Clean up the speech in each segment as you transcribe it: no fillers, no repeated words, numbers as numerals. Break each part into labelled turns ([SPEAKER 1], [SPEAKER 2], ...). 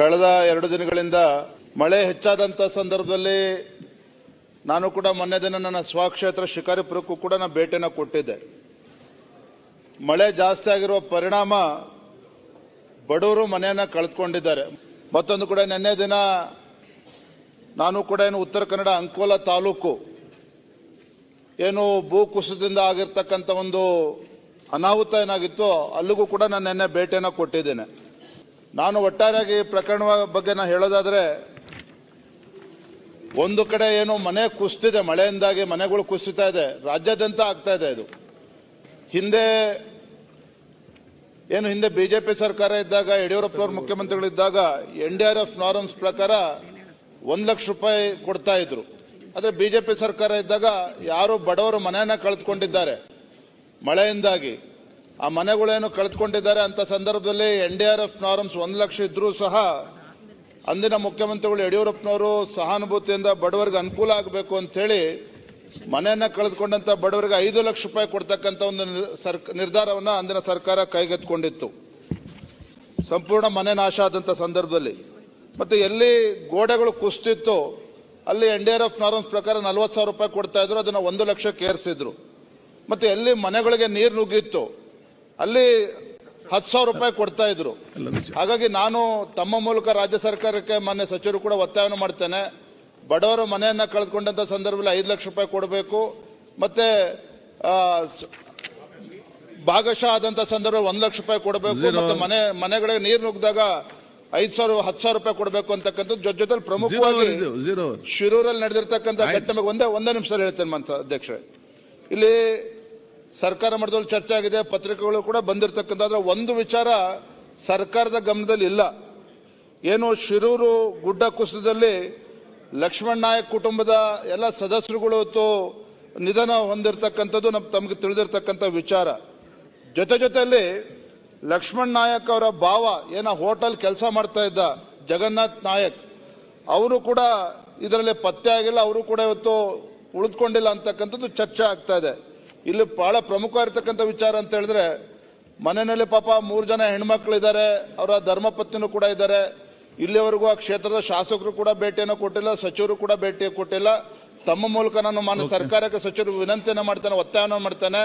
[SPEAKER 1] ಕಳೆದ 2 ದಿನಗಳಿಂದ ಮಳೆ ಹೆಚ್ಚಾದಂತ ಸಂದರ್ಭದಲ್ಲಿ ನಾನು ಕೂಡ ಮೊನ್ನೆ ದಿನ ನನ್ನ ಸ್ವಕ್ಷೇತ್ರ ಶಿಕಾರಿಪುರಕ್ಕೂ ಕೂಡ ನಾನು ಭೇಟಿಯನ್ನು ಕೊಟ್ಟಿದ್ದೆ. ಮಳೆ ಜಾಸ್ತಿ ಆಗಿರುವ ಪರಿಣಾಮ ಬಡವರು ಮನೆಯನ್ನ ಕಳೆದುಕೊಂಡಿದ್ದಾರೆ. ಮತ್ತೊಂದು ಕೂಡ ನಿನ್ನೆ ದಿನ ನಾನು ಕೂಡ ಉತ್ತರ ಕನ್ನಡ ಅಂಕೋಲ ತಾಲೂಕು ಏನು ಭೂಕುಸಿತದಿಂದ ಆಗಿರ್ತಕ್ಕಂಥ ಒಂದು ಅನಾಹುತ ಏನಾಗಿತ್ತು ಅಲ್ಲಿಗೂ ಕೂಡ ನಾನು ನಿನ್ನೆ ಭೇಟಿಯನ್ನು ಕೊಟ್ಟಿದ್ದೇನೆ. ನಾನು ಒಟ್ಟಾರೆಯಾಗಿ ಪ್ರಕರಣ ಬಗ್ಗೆ ನಾನು ಹೇಳೋದಾದ್ರೆ, ಒಂದು ಕಡೆ ಏನು ಮನೆ ಕುಸಿತಿದೆ, ಮಳೆಯಿಂದಾಗಿ ಮನೆಗಳು ಕುಸಿತಾ ಇದೆ, ರಾಜ್ಯಾದ್ಯಂತ ಆಗ್ತಾ ಇದೆ. ಇದು ಹಿಂದೆ ಬಿಜೆಪಿ ಸರ್ಕಾರ ಇದ್ದಾಗ, ಯಡಿಯೂರಪ್ಪನವರು ಮುಖ್ಯಮಂತ್ರಿಗಳಿದ್ದಾಗ NDRF ನಾರ್ಮ್ಸ್ ಪ್ರಕಾರ 1 ಲಕ್ಷ ರೂಪಾಯಿ ಕೊಡ್ತಾ ಇದ್ರು. ಆದ್ರೆ ಬಿಜೆಪಿ ಸರ್ಕಾರ ಇದ್ದಾಗ ಯಾರು ಬಡವರು ಮನೆಯನ್ನ ಕಳೆದುಕೊಂಡಿದ್ದಾರೆ ಮಳೆಯಿಂದಾಗಿ, ಆ ಮನೆಗಳೇನು ಕಳೆದುಕೊಂಡಿದ್ದಾರೆ ಅಂತ ಸಂದರ್ಭದಲ್ಲಿ NDRF ನಾರ್ಮ್ಸ್ 1 ಲಕ್ಷ ಇದ್ರೂ ಸಹ ಅಂದಿನ ಮುಖ್ಯಮಂತ್ರಿಗಳು ಯಡಿಯೂರಪ್ಪನವರು ಸಹಾನುಭೂತಿಯಿಂದ ಬಡವರಿಗೆ ಅನುಕೂಲ ಆಗಬೇಕು ಅಂತ ಹೇಳಿ ಮನೆಯನ್ನ ಕಳೆದುಕೊಂಡಂತ ಬಡವರಿಗೆ 5 ಲಕ್ಷ ರೂಪಾಯಿ ಕೊಡ್ತಕ್ಕಂಥ ಒಂದು ನಿರ್ಧಾರವನ್ನ ಅಂದಿನ ಸರ್ಕಾರ ಕೈಗೆತ್ತಿಕೊಂಡಿತ್ತು, ಸಂಪೂರ್ಣ ಮನೆ ನಾಶ ಆದಂತ ಸಂದರ್ಭದಲ್ಲಿ. ಮತ್ತೆ ಎಲ್ಲಿ ಗೋಡೆಗಳು ಕುಸಿತಿತ್ತು ಅಲ್ಲಿ NDRF ನಾರ್ಮ್ಸ್ ಪ್ರಕಾರ 40,000 ರೂಪಾಯಿ ಕೊಡ್ತಾ ಇದ್ರು, ಅದನ್ನ 1 ಲಕ್ಷಕ್ಕೆ ಏರಿಸಿದ್ರು. ಮತ್ತೆ ಎಲ್ಲಿ ಮನೆಗಳಿಗೆ ನೀರು ನುಗ್ಗಿತ್ತು ಅಲ್ಲಿ 10,000 ರೂಪಾಯಿ ಕೊಡ್ತಾ ಇದ್ರು. ಹಾಗಾಗಿ ನಾನು ತಮ್ಮ ಮೂಲಕ ರಾಜ್ಯ ಸರ್ಕಾರಕ್ಕೆ ಮಾನ್ಯ ಸಚಿವರು ಕೂಡ ಒತ್ತಾಯವನ್ನು ಮಾಡ್ತೇನೆ, ಬಡವರು ಮನೆಯನ್ನ ಕಳೆದುಕೊಂಡಂತ ಸಂದರ್ಭದಲ್ಲಿ 5 ಲಕ್ಷ ರೂಪಾಯಿ ಕೊಡಬೇಕು, ಮತ್ತೆ ಭಾಗಶಃ ಆದಂತ ಸಂದರ್ಭದಲ್ಲಿ 1 ಲಕ್ಷ ರೂಪಾಯಿ ಕೊಡಬೇಕು, ಮತ್ತೆ ಮನೆಗಳಿಗೆ ನೀರು ನುಗ್ಗಿದಾಗ 5,000 10,000 ರೂಪಾಯಿ ಕೊಡಬೇಕು ಅಂತಕ್ಕಂಥದ್ದು. ಜೊತೆಲಿ ಪ್ರಮುಖವಾಗಿ ಶಿರೂರಲ್ಲಿ ನಡೆದಿರ್ತಕ್ಕಂಥ ಘಟನೆ ಒಂದೇ ನಿಮಿಷದಲ್ಲಿ ಹೇಳ್ತೇನೆ ಅಧ್ಯಕ್ಷರೇ. ಇಲ್ಲಿ ಸರ್ಕಾರ ಮಟ್ಟದಲ್ಲಿ ಚರ್ಚೆ ಆಗಿದೆ, ಪತ್ರಿಕೆಗಳು ಕೂಡ ಬಂದಿರತಕ್ಕಂಥ ಒಂದು ವಿಚಾರ ಸರ್ಕಾರದ ಗಮನದಲ್ಲಿ ಇಲ್ಲ. ಏನು ಶಿರೂರು ಗುಡ್ಡ ಕುಸಿತದಲ್ಲಿ ಲಕ್ಷ್ಮಣ್ ನಾಯಕ್ ಕುಟುಂಬದ ಎಲ್ಲ ಸದಸ್ಯರುಗಳು ನಿಧನ ಹೊಂದಿರತಕ್ಕಂಥದ್ದು ತಮಗೆ ತಿಳಿದಿರ್ತಕ್ಕಂಥ ವಿಚಾರ. ಜೊತೆಯಲ್ಲಿ ಲಕ್ಷ್ಮಣ್ ನಾಯಕ್ ಅವರ ಭಾವ ಹೋಟೆಲ್ ಕೆಲಸ ಮಾಡ್ತಾ ಇದ್ದ ಜಗನ್ನಾಥ್ ನಾಯಕ್, ಅವರು ಕೂಡ ಇದರಲ್ಲಿ ಪತ್ತೆ ಆಗಿಲ್ಲ, ಅವರು ಕೂಡ ಇವತ್ತು ಉಳಿದುಕೊಂಡಿಲ್ಲ ಅಂತಕ್ಕಂಥದ್ದು ಚರ್ಚೆ ಆಗ್ತಾ ಇದೆ. ಇಲ್ಲಿ ಬಹಳ ಪ್ರಮುಖ ಇರತಕ್ಕಂಥ ವಿಚಾರ ಅಂತ ಹೇಳಿದ್ರೆ, ಮನೆಯಲ್ಲಿ ಪಾಪ 3 ಜನ ಹೆಣ್ಮಕ್ಳಿದ್ದಾರೆ, ಅವರ ಧರ್ಮಪತ್ನಿನೂ ಕೂಡ ಇದ್ದಾರೆ. ಇಲ್ಲಿವರೆಗೂ ಆ ಕ್ಷೇತ್ರದ ಶಾಸಕರು ಕೂಡ ಭೇಟಿಯನ್ನು ಕೊಟ್ಟಿಲ್ಲ, ಸಚಿವರು ಕೂಡ ಭೇಟಿ ಕೊಟ್ಟಿಲ್ಲ. ತಮ್ಮ ಮೂಲಕ ನಾನು ಮಾನ್ಯ ಸರ್ಕಾರಕ್ಕೆ ಸಚಿವರು ವಿನಂತಿಯನ್ನು ಮಾಡ್ತೇನೆ, ಒತ್ತಾಯವನ್ನು ಮಾಡ್ತೇನೆ,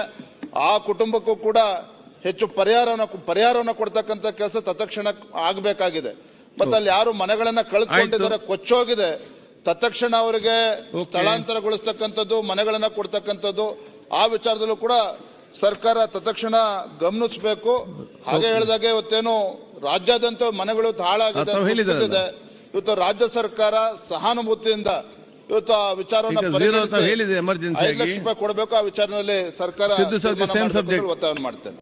[SPEAKER 1] ಆ ಕುಟುಂಬಕ್ಕೂ ಕೂಡ ಹೆಚ್ಚು ಪರಿಹಾರವನ್ನು ಕೊಡ್ತಕ್ಕಂಥ ಕೆಲಸ ತತ್ಕ್ಷಣ ಆಗಬೇಕಾಗಿದೆ. ಮತ್ತೆ ಅಲ್ಲಿ ಯಾರು ಮನೆಗಳನ್ನ ಕಳೆದುಕೊಂಡಿದ್ದಾರೆ, ಕೊಚ್ಚೋಗಿದೆ, ತತ್ಕ್ಷಣ ಅವರಿಗೆ ಸ್ಥಳಾಂತರಗೊಳಿಸ್ತಕ್ಕಂಥದ್ದು, ಮನೆಗಳನ್ನ ಕೊಡ್ತಕ್ಕಂಥದ್ದು, ಆ ವಿಚಾರದಲ್ಲೂ ಕೂಡ ಸರ್ಕಾರ ತತ್ಕ್ಷಣ ಗಮನಿಸಬೇಕು. ಹಾಗೆ ಹೇಳಿದಾಗೆ ಇವತ್ತೇನು ರಾಜ್ಯಾದ್ಯಂತ ಮನೆಗಳು ಹಾಳಾಗಿದೆ, ಇವತ್ತು ರಾಜ್ಯ ಸರ್ಕಾರ ಸಹಾನುಭೂತಿಯಿಂದ ಇವತ್ತು ಆ ವಿಚಾರವನ್ನು 5 ಲಕ್ಷ ರೂಪಾಯಿ ಕೊಡಬೇಕು, ಆ ವಿಚಾರದಲ್ಲಿ ಸರ್ಕಾರ ಒತ್ತಾಯವನ್ನು ಮಾಡ್ತೇನೆ.